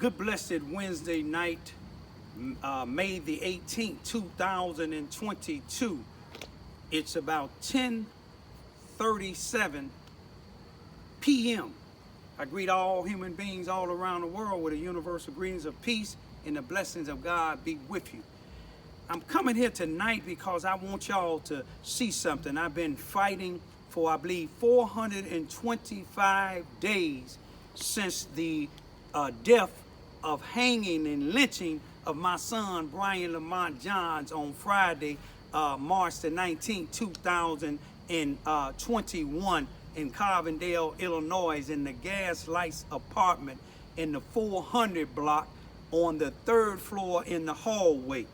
Good blessed Wednesday night, May the 18th, 2022. It's about 10:37 p.m. I greet all human beings all around the world with a universal greetings of peace and the blessings of God be with you. I'm coming here tonight because I want y'all to see something. I've been fighting for, I believe, 425 days since the death of hanging and lynching of my son, Brian Lamont Johns, on Friday, March the 19th, 2021 in Carbondale, Illinois, in the Gaslights apartment in the 400 block on the 3rd floor in the hallway.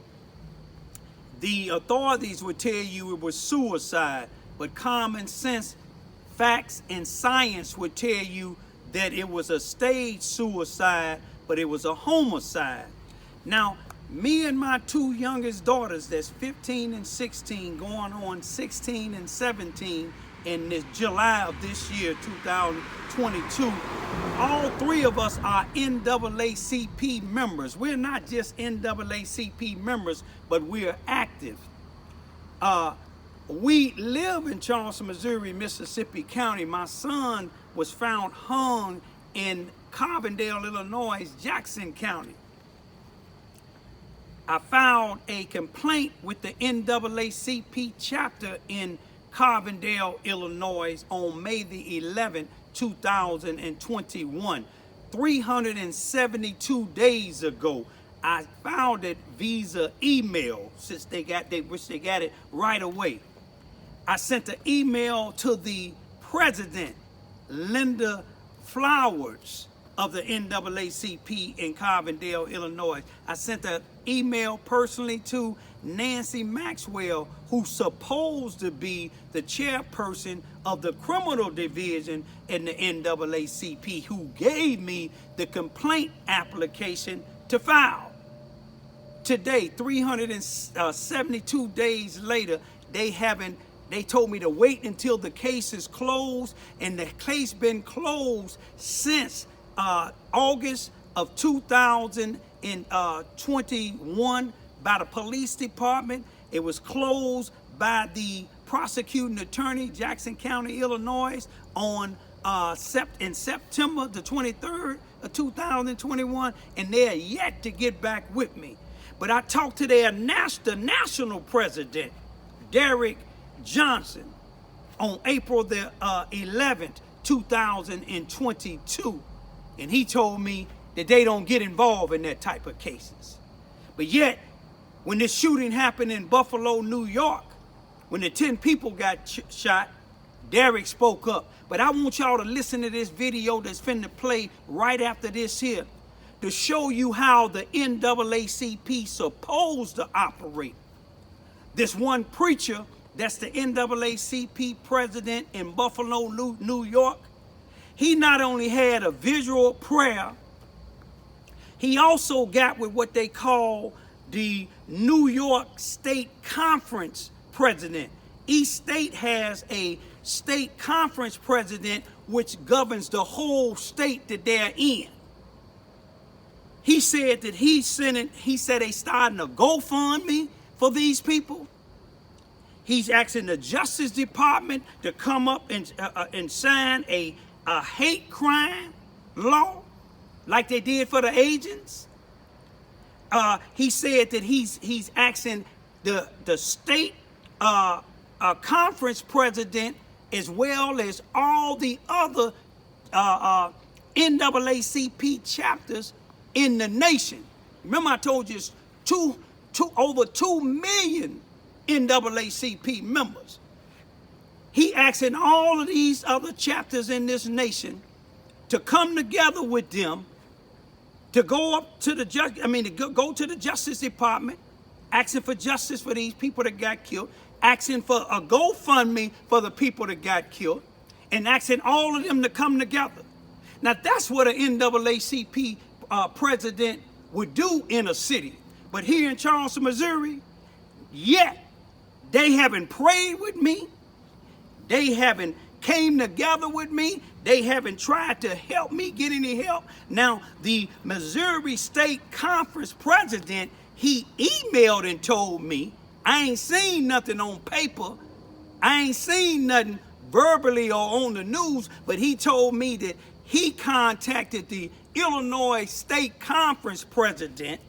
The authorities would tell you it was suicide, but common sense, facts, and science would tell you that it was a staged suicide, but it was a homicide. Now, me and my two youngest daughters, that's 15 and 16, going on 16 and 17 in this July of this year, 2022, all three of us are NAACP members. We're not just NAACP members, but we're active. We live in Charleston, Missouri, Mississippi County. My son was found hung in Carbondale, Illinois, Jackson County. I filed a complaint with the NAACP chapter in Carbondale, Illinois on May the 11th, 2021. 372 days ago, I filed it via email, since they got it right away. I sent an email to the president, Linda Flowers, of the NAACP in Carbondale, Illinois. I sent an email personally to Nancy Maxwell, who's supposed to be the chairperson of the criminal division in the NAACP, who gave me the complaint application to file. Today, 372 days later, they told me to wait until the case is closed, and the case been closed since August of 2021 by the police department. It was closed by the prosecuting attorney, Jackson County, Illinois, on in September the 23rd of 2021, and they're yet to get back with me. But I talked to the national president, Derek Johnson, on April the 11th, 2022. And he told me that they don't get involved in that type of cases. But yet, when this shooting happened in Buffalo, New York, when the 10 people got shot, Derek spoke up. But I want y'all to listen to this video that's finna play right after this here to show you how the NAACP supposed to operate. This one preacher, that's the NAACP president in Buffalo, New York, he not only had a visual prayer, he also got with what they call the New York State Conference president. Each state has a state conference president which governs the whole state that they're in. He said that he said they starting a GoFundMe for these people. He's asking the Justice Department to come up and sign a hate crime law like they did for the agents. He said that he's asking the state conference president, as well as all the other NAACP chapters in the nation. Remember, I told you it's over 2 million NAACP members. He asking all of these other chapters in this nation to come together with them to go up to the go to the Justice Department, asking for justice for these people that got killed, asking for a GoFundMe for the people that got killed, and asking all of them to come together. Now that's what an NAACP president would do in a city. But here in Charleston, Missouri, yet they haven't prayed with me. They haven't came together with me. They haven't tried to help me get any help. Now, the Missouri State Conference president, he emailed and told me, I ain't seen nothing on paper. I ain't seen nothing verbally or on the news, but he told me that he contacted the Illinois State Conference president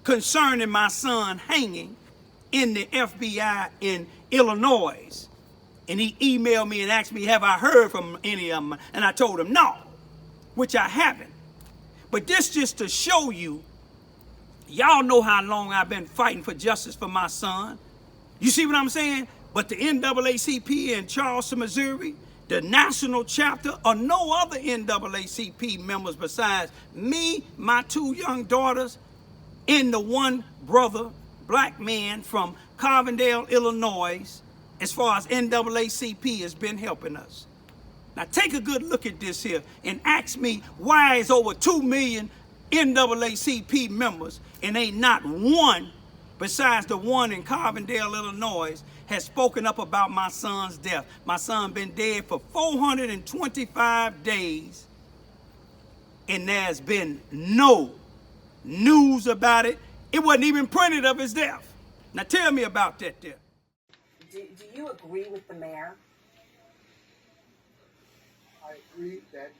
concerning my son hanging in the FBI in Illinois. And he emailed me and asked me, have I heard from any of them? And I told him no, which I haven't. But this just to show you, y'all know how long I've been fighting for justice for my son. You see what I'm saying? But the NAACP in Charleston, Missouri, the national chapter, or no other NAACP members besides me, my 2 young daughters, and the one brother, black man from Carbondale, Illinois, as far as NAACP has been helping us. Now take a good look at this here and ask me why is over 2 million NAACP members and ain't not one besides the one in Carbondale, Illinois, has spoken up about my son's death. My son been dead for 425 days, and there's been no news about it. It wasn't even printed of his death. Now tell me about that there. Do you agree with the mayor? I agree that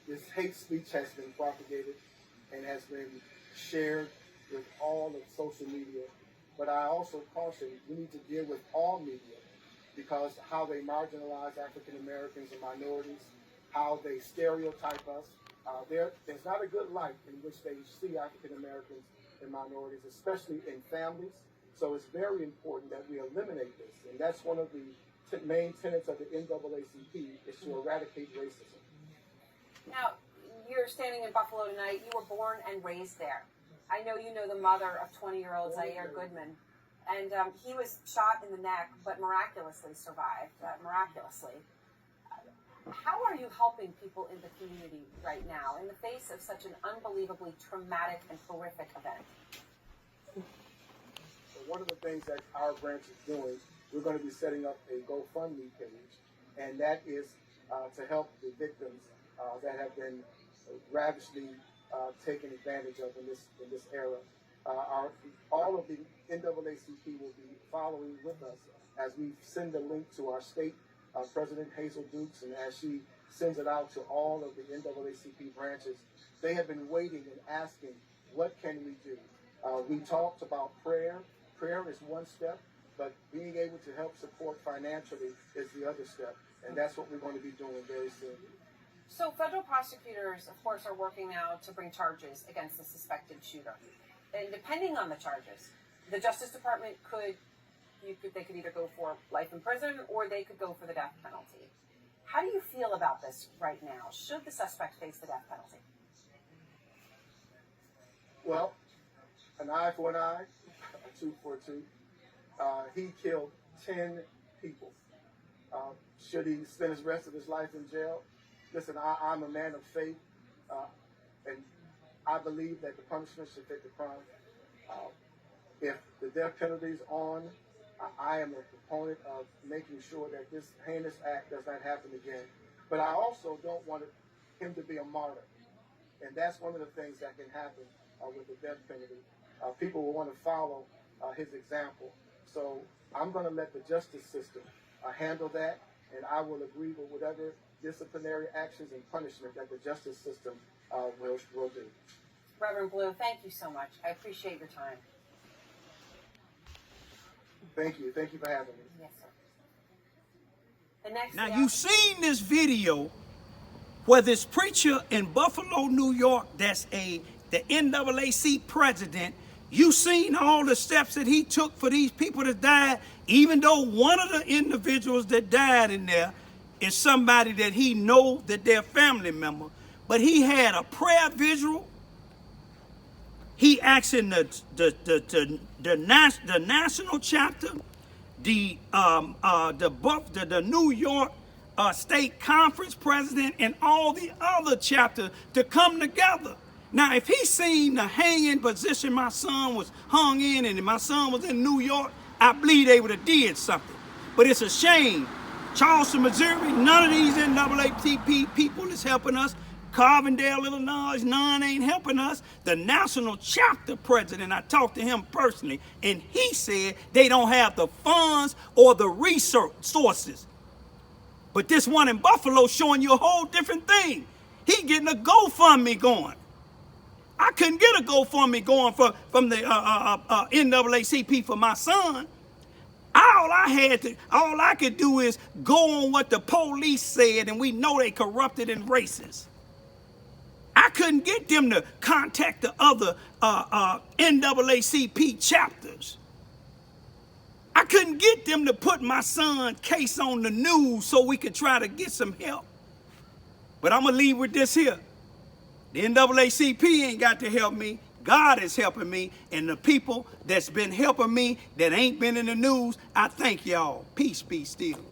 this hate speech has been propagated and has been shared with all of social media. But I also caution we need to deal with all media because how they marginalize African Americans and minorities, how they stereotype us. There's not a good light in which they see African Americans and minorities, especially in families. So it's very important that we eliminate this. And that's one of the main tenets of the NAACP is to eradicate racism. Now, you're standing in Buffalo tonight. You were born and raised there. I know you know the mother of 20-year-old Zaire Goodman. And he was shot in the neck, but miraculously survived, miraculously. How are you helping people in the community right now in the face of such an unbelievably traumatic and horrific event? So one of the things that our branch is doing, we're going to be setting up a GoFundMe page, and that is to help the victims that have been ravishly taken advantage of in this era. All of the NAACP will be following with us as we send a link to our state President Hazel Dukes, and as she sends it out to all of the NAACP branches. They have been waiting and asking, what can we do? We talked about prayer. Prayer is one step, but being able to help support financially is the other step, and that's what we're going to be doing very soon. So federal prosecutors, of course, are working now to bring charges against the suspected shooter. And depending on the charges, the Justice Department they could either go for life in prison or they could go for the death penalty. How do you feel about this right now? Should the suspect face the death penalty? Well, an eye for an eye, a tooth for a tooth. He killed 10 people. Should he spend his rest of his life in jail? Listen, I'm a man of faith, and I believe that the punishment should fit the crime. If the death penalty is on, I am a proponent of making sure that this heinous act does not happen again. But I also don't want him to be a martyr. And that's one of the things that can happen with the death penalty. People will want to follow his example. So I'm going to let the justice system handle that, and I will agree with whatever disciplinary actions and punishment that the justice system will do. Reverend Blue, thank you so much. I appreciate your time. Thank you. Thank you for having me. Yes, sir. The next Now, you've seen this video where this preacher in Buffalo, New York, that's the NAACP president, you seen all the steps that he took for these people that died, even though one of the individuals that died in there is somebody that he know that they're a family member. But he had a prayer visual. He asking the national chapter, the New York State Conference president, and all the other chapters to come together. Now, if he seen the hanging position my son was hung in, and my son was in New York, I believe they would have did something. But it's a shame Charleston, Missouri, none of these NAACP people is helping us. Carbondale, Illinois, none ain't helping us. The national chapter president, I talked to him personally, and he said they don't have the funds or the resources. But this one in Buffalo showing you a whole different thing. He getting a GoFundMe going. I couldn't get a GoFundMe going from the NAACP for my son. All I could do is go on what the police said, and we know they corrupted and racist. I couldn't get them to contact the other NAACP chapters. I couldn't get them to put my son's case on the news so we could try to get some help. But I'm going to leave with this here. The NAACP ain't got to help me. God is helping me. And the people that's been helping me that ain't been in the news, I thank y'all. Peace be still.